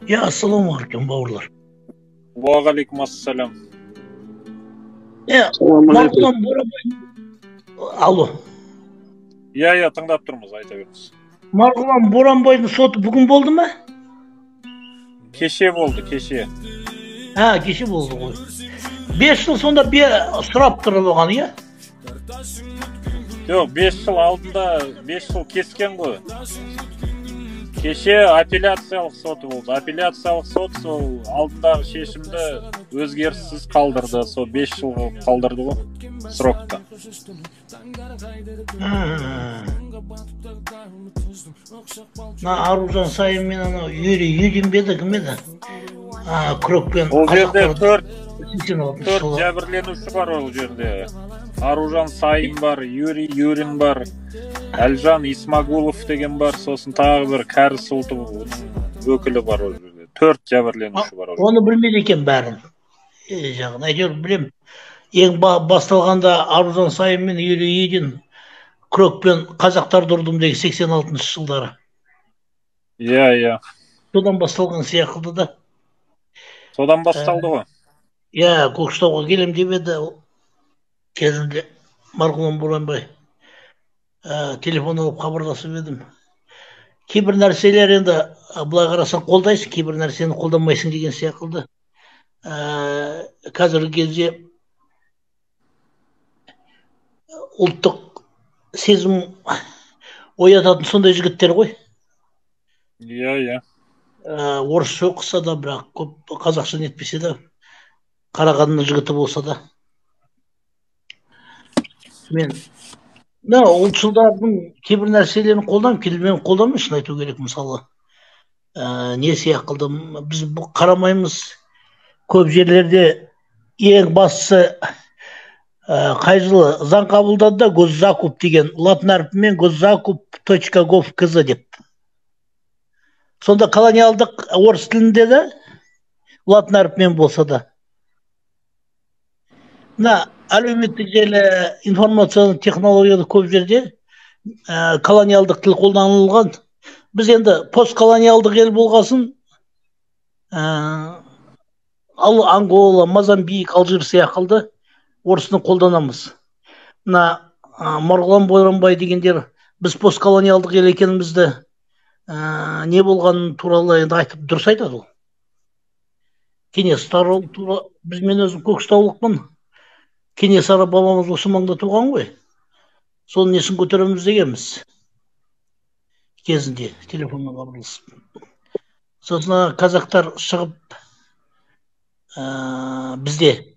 Ya assalomu bavurlar. Waalaikumsalam. Ya Assalomu alaykum. Marg'ilon Bo'ronboy. Alo. Ya tыңдап тұрмыз, айта беріңіз. Marg'ilon Bo'ronboyning soti bugun bo'ldimi? Кеше болды, кеше. Ha, kecha bo'ldi qo'y. 5 yil sonda bir surab turib olgan ya. Жоқ, 5 жыл алдында 5 жыл kesken ғой. Кеше апелляциялық соты болды. Апелляциялық сот сол алдындағы шешімді өзгеріссіз қалдырды. Сол 5 жыл қалдырды ғой срокта. Аружан Сайын мен ана Юрий Юдин беді кім еді? Крокпен Ол жерде 4 жылы. жәбірленуші бар ол жерде. Аружан Сайын бар, Юрий Юрин бар, Әлжан Исмагулов деген бар, сосын тағы бір кәрі сұлтың өкілі бар ол жерде. 4 жәбірленуші бар ол жерде. Оны білмейді екен бәрін. Жағын әйтеуір білем. Ең басталғанда Аружан Сайын мен Юрий Юдин Крокпен қазақтарды ұрдым деген 86 жылдары. Иә. Содан басталған сияқты да. Содан басталды ғой. Иә, Көкшетауға келем деп еді. Кезінде Марғұлан Боранбай телефон алып хабарласып едім. Кейбір нәрселер енді былай қарасаң қолдайсың, кейбір нәрсені қолданмайсың деген сияқты. Қазіргі кезде ұлттық сезім оятатын сондай жігіттер ғой. Иә. Орысша оқыса да, бірақ көп қазақша нетпесе де, Қарағандының жігіті болса да. Мен ұлтшылдардың кейбір нәрселерін қолдам, келмеуін қолдамын, шын айту керек. Мысалы, не сияқты біз қарамаймыз. Көп жерлерде ең бастысы қай жылы заң қабылдады да госзакуп деген латын әрпімен госзакуп.gov.kz деп. Сонда колониалдық орыс тілінде де латын әрпімен болса да. Әлеуметтік желі информациялық технологияда көп жерде колониалдық тіл қолданылған. Біз енді постколониалдық ел болғасын, Ангола, Мозамбик, Алжир сияқты орысты қолданамыз. Марғұлан Боранбай дегендер біз постколониалдық ел екенімізді не болғаны туралы енді айтып дұрыс айтады ол. Кенесары туралы мен өзім Көкшетаулықпын. Кенесары бабамыз осы маңда туған ғой. Соның несін көтереміз дегенбіз. Кезінде телефонмен хабарласып. Сосын қазақтар шығып бізде